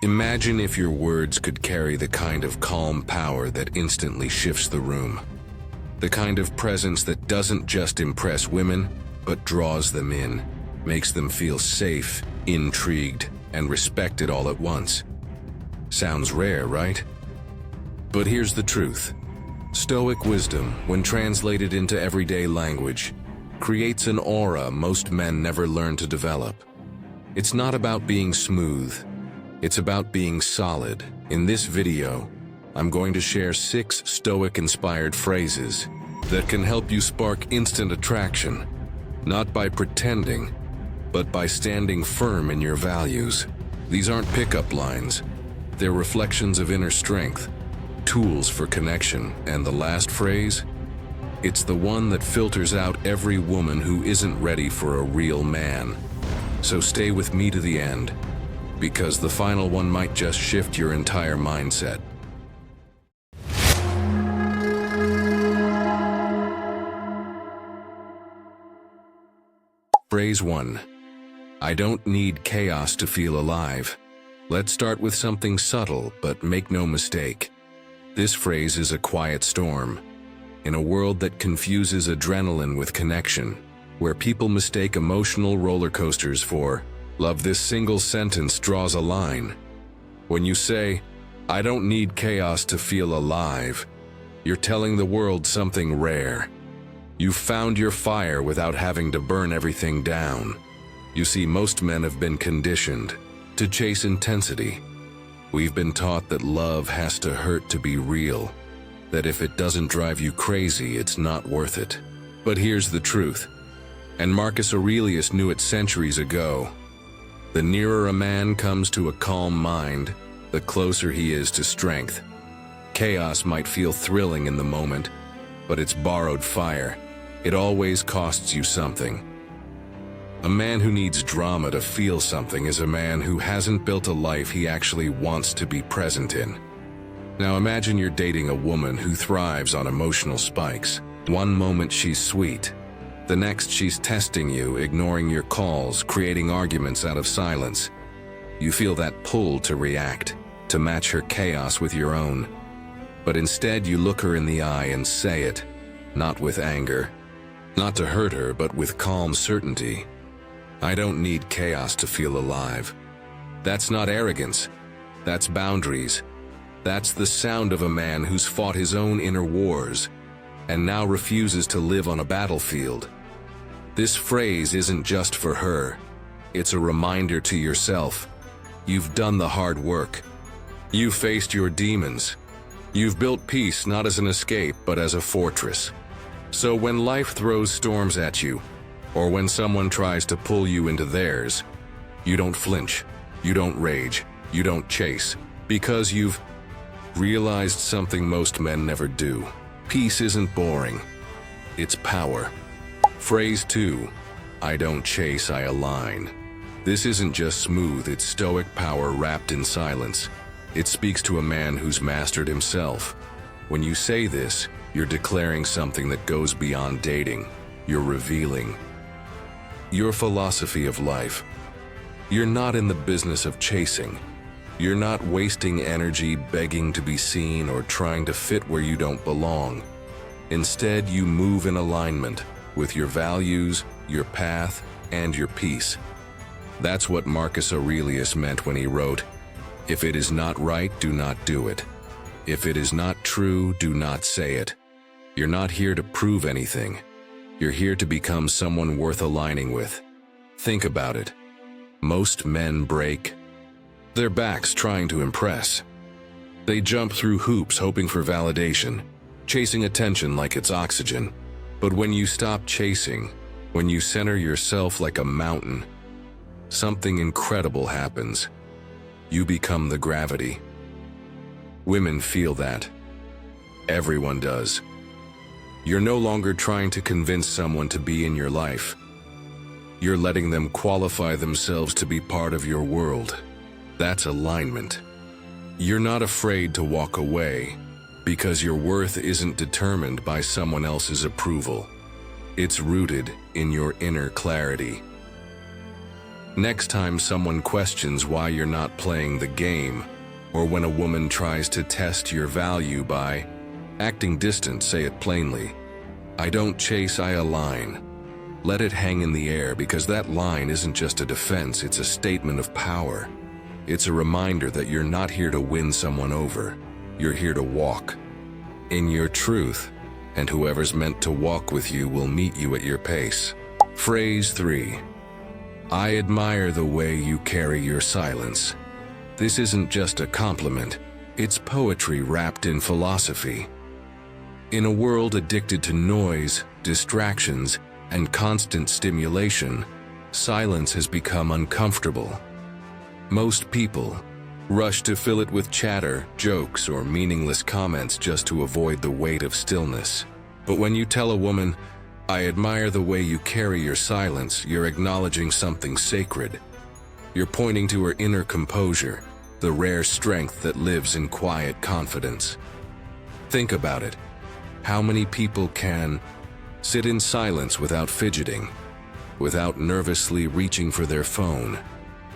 Imagine if your words could carry the kind of calm power that instantly shifts the room. The kind of presence that doesn't just impress women, but draws them in, makes them feel safe, intrigued, and respected all at once. Sounds rare, right? But here's the truth. Stoic wisdom, when translated into everyday language, creates an aura most men never learn to develop. It's not about being smooth. It's about being solid. In this video, I'm going to share 6 Stoic-inspired phrases that can help you spark instant attraction, not by pretending, but by standing firm in your values. These aren't pickup lines. They're reflections of inner strength, tools for connection, and the last phrase? It's the one that filters out every woman who isn't ready for a real man. So stay with me to the end, because the final one might just shift your entire mindset. Phrase 1. I don't need chaos to feel alive. Let's start with something subtle, but make no mistake. This phrase is a quiet storm. In a world that confuses adrenaline with connection, where people mistake emotional roller coasters for love, this single sentence draws a line. When you say, I don't need chaos to feel alive, you're telling the world something rare. You've found your fire without having to burn everything down. You see, most men have been conditioned to chase intensity. We've been taught that love has to hurt to be real, that if it doesn't drive you crazy, it's not worth it. But here's the truth, and Marcus Aurelius knew it centuries ago. The nearer a man comes to a calm mind, the closer he is to strength. Chaos might feel thrilling in the moment, but it's borrowed fire. It always costs you something. A man who needs drama to feel something is a man who hasn't built a life he actually wants to be present in. Now imagine you're dating a woman who thrives on emotional spikes. One moment she's sweet. The next she's testing you, ignoring your calls, creating arguments out of silence. You feel that pull to react, to match her chaos with your own. But instead you look her in the eye and say it, not with anger. Not to hurt her, but with calm certainty. I don't need chaos to feel alive. That's not arrogance. That's boundaries. That's the sound of a man who's fought his own inner wars and now refuses to live on a battlefield. This phrase isn't just for her. It's a reminder to yourself. You've done the hard work. You've faced your demons. You've built peace not as an escape, but as a fortress. So when life throws storms at you, or when someone tries to pull you into theirs, you don't flinch, you don't rage, you don't chase, because you've realized something most men never do. Peace isn't boring, it's power. Phrase 2, I don't chase, I align. This isn't just smooth, it's stoic power wrapped in silence. It speaks to a man who's mastered himself. When you say this, you're declaring something that goes beyond dating. You're revealing your philosophy of life. You're not in the business of chasing. You're not wasting energy begging to be seen or trying to fit where you don't belong. Instead, you move in alignment with your values, your path, and your peace. That's what Marcus Aurelius meant when he wrote, "If it is not right, do not do it. If it is not true, do not say it." You're not here to prove anything. You're here to become someone worth aligning with. Think about it. Most men break their backs trying to impress. They jump through hoops hoping for validation, chasing attention like it's oxygen. But when you stop chasing, when you center yourself like a mountain, something incredible happens. You become the gravity. Women feel that. Everyone does. You're no longer trying to convince someone to be in your life. You're letting them qualify themselves to be part of your world. That's alignment. You're not afraid to walk away because your worth isn't determined by someone else's approval. It's rooted in your inner clarity. Next time someone questions why you're not playing the game, or when a woman tries to test your value by acting distant, say it plainly. I don't chase, I align. Let it hang in the air, because that line isn't just a defense, it's a statement of power. It's a reminder that you're not here to win someone over. You're here to walk in your truth, and whoever's meant to walk with you will meet you at your pace. Phrase 3. I admire the way you carry your silence. This isn't just a compliment, it's poetry wrapped in philosophy. In a world addicted to noise, distractions, and constant stimulation, silence has become uncomfortable. Most people rush to fill it with chatter, jokes, or meaningless comments just to avoid the weight of stillness. But when you tell a woman, I admire the way you carry your silence, you're acknowledging something sacred. You're pointing to her inner composure, the rare strength that lives in quiet confidence. Think about it. How many people can sit in silence without fidgeting, without nervously reaching for their phone,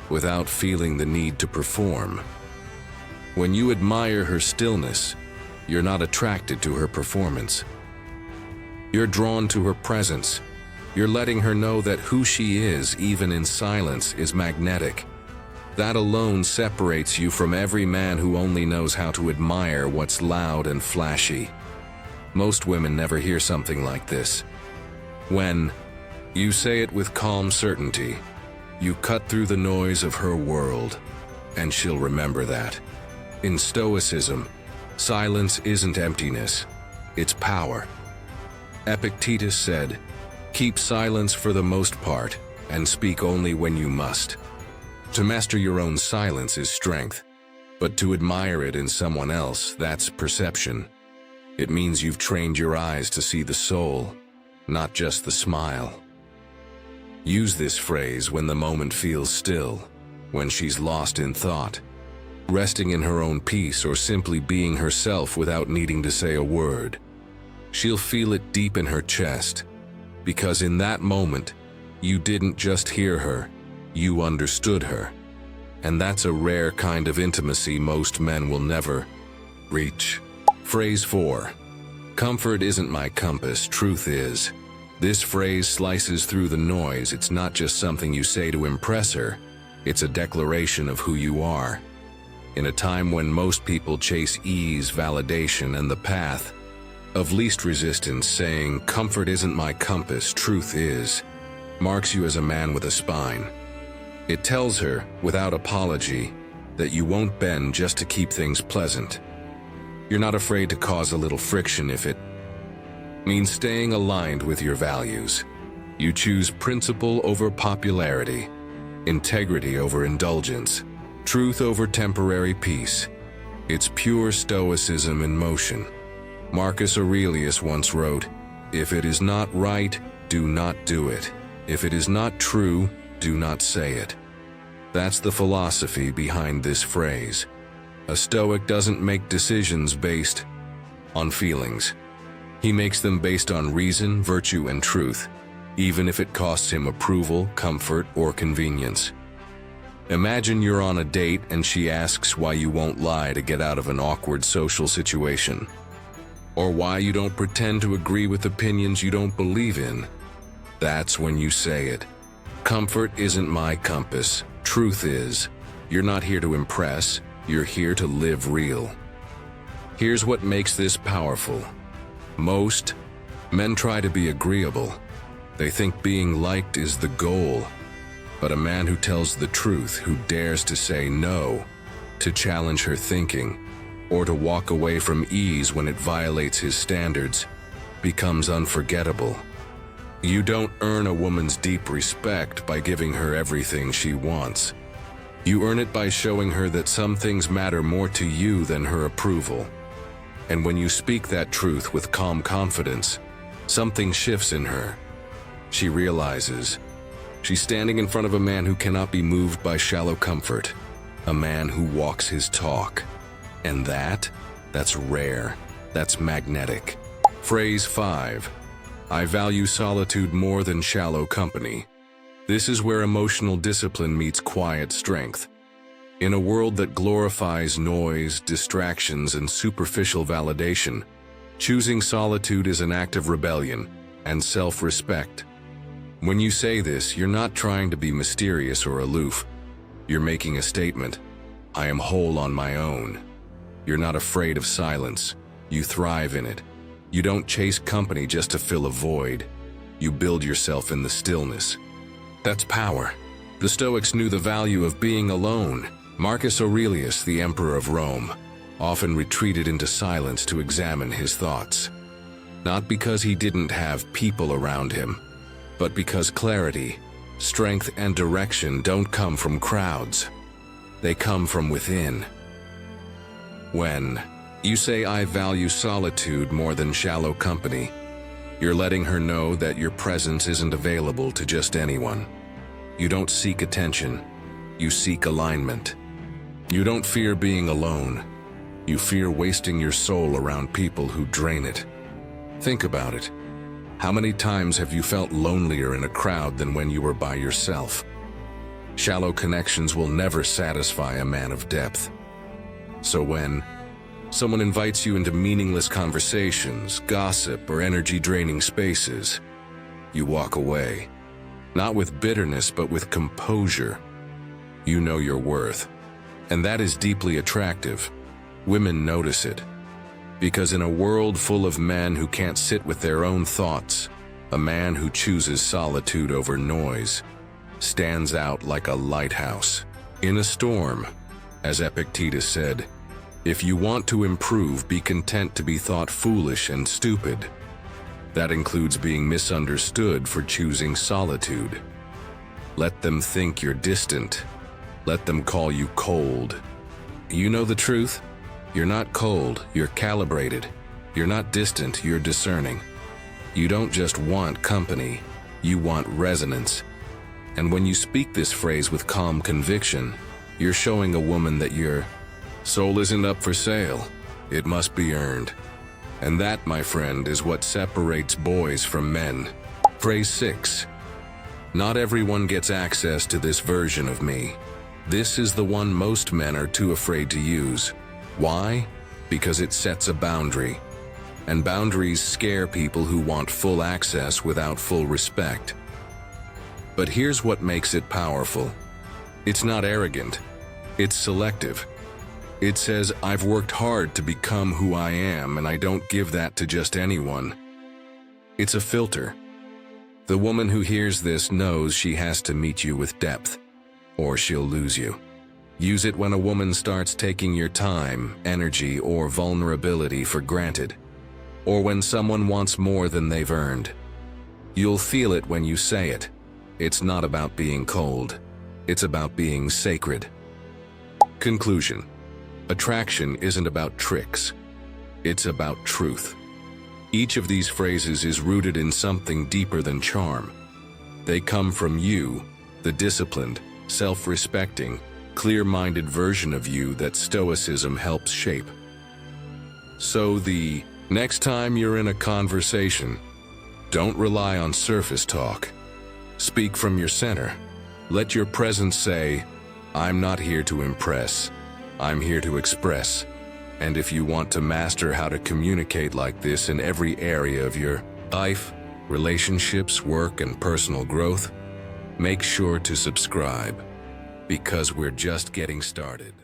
without feeling the need to perform? When you admire her stillness, you're not attracted to her performance. You're drawn to her presence. You're letting her know that who she is, even in silence, is magnetic. That alone separates you from every man who only knows how to admire what's loud and flashy. Most women never hear something like this. When you say it with calm certainty, you cut through the noise of her world, and she'll remember that. In Stoicism, silence isn't emptiness, it's power. Epictetus said, keep silence for the most part, and speak only when you must. To master your own silence is strength, but to admire it in someone else, that's perception. It means you've trained your eyes to see the soul, not just the smile. Use this phrase when the moment feels still, when she's lost in thought, resting in her own peace, or simply being herself without needing to say a word. She'll feel it deep in her chest, because in that moment, you didn't just hear her, you understood her. And that's a rare kind of intimacy most men will never reach. Phrase 4. Comfort isn't my compass, truth is. This phrase slices through the noise. It's not just something you say to impress her, it's a declaration of who you are. In a time when most people chase ease, validation, and the path of least resistance, saying, comfort isn't my compass, truth is, marks you as a man with a spine. It tells her, without apology, that you won't bend just to keep things pleasant. You're not afraid to cause a little friction if it means staying aligned with your values. You choose principle over popularity, integrity over indulgence, truth over temporary peace. It's pure Stoicism in motion. Marcus Aurelius once wrote, if it is not right, do not do it. If it is not true, do not say it. That's the philosophy behind this phrase. A Stoic doesn't make decisions based on feelings. He makes them based on reason, virtue, and truth, even if it costs him approval, comfort, or convenience. Imagine you're on a date and she asks why you won't lie to get out of an awkward social situation, or why you don't pretend to agree with opinions you don't believe in. That's when you say it. Comfort isn't my compass, truth is. You're not here to impress, you're here to live real. Here's what makes this powerful. Most men try to be agreeable. They think being liked is the goal. But a man who tells the truth, who dares to say no, to challenge her thinking, or to walk away from ease when it violates his standards, becomes unforgettable. You don't earn a woman's deep respect by giving her everything she wants. You earn it by showing her that some things matter more to you than her approval. And when you speak that truth with calm confidence, something shifts in her. She realizes she's standing in front of a man who cannot be moved by shallow comfort, a man who walks his talk. And that's rare, that's magnetic. Phrase 5. I value solitude more than shallow company. This is where emotional discipline meets quiet strength. In a world that glorifies noise, distractions, and superficial validation, choosing solitude is an act of rebellion and self-respect. When you say this, you're not trying to be mysterious or aloof. You're making a statement. I am whole on my own. You're not afraid of silence. You thrive in it. You don't chase company just to fill a void. You build yourself in the stillness. That's power. The Stoics knew the value of being alone. Marcus Aurelius, the emperor of Rome, often retreated into silence to examine his thoughts. Not because he didn't have people around him, but because clarity, strength, and direction don't come from crowds. They come from within. When you say, I value solitude more than shallow company, you're letting her know that your presence isn't available to just anyone. You don't seek attention. You seek alignment. You don't fear being alone. You fear wasting your soul around people who drain it. Think about it. How many times have you felt lonelier in a crowd than when you were by yourself? Shallow connections will never satisfy a man of depth. So when someone invites you into meaningless conversations, gossip, or energy-draining spaces, you walk away. Not with bitterness, but with composure. You know your worth. And that is deeply attractive. Women notice it. Because in a world full of men who can't sit with their own thoughts, a man who chooses solitude over noise stands out like a lighthouse in a storm. As Epictetus said, if you want to improve, be content to be thought foolish and stupid. That includes being misunderstood for choosing solitude. Let them think you're distant. Let them call you cold. You know the truth? You're not cold, you're calibrated. You're not distant, you're discerning. You don't just want company, you want resonance. And when you speak this phrase with calm conviction, you're showing a woman that your soul isn't up for sale. It must be earned. And that, my friend, is what separates boys from men. Phrase 6. Not everyone gets access to this version of me. This is the one most men are too afraid to use. Why? Because it sets a boundary. And boundaries scare people who want full access without full respect. But here's what makes it powerful. It's not arrogant. It's selective. It says, I've worked hard to become who I am, and I don't give that to just anyone. It's a filter. The woman who hears this knows she has to meet you with depth, or she'll lose you. Use it when a woman starts taking your time, energy, or vulnerability for granted, or when someone wants more than they've earned. You'll feel it when you say it. It's not about being cold. It's about being sacred. Conclusion. Attraction isn't about tricks. It's about truth. Each of these phrases is rooted in something deeper than charm. They come from you, the disciplined, self-respecting, clear-minded version of you that Stoicism helps shape. So the next time you're in a conversation, don't rely on surface talk. Speak from your center. Let your presence say, I'm not here to impress. I'm here to express. And if you want to master how to communicate like this in every area of your life, relationships, work, and personal growth, make sure to subscribe, because we're just getting started.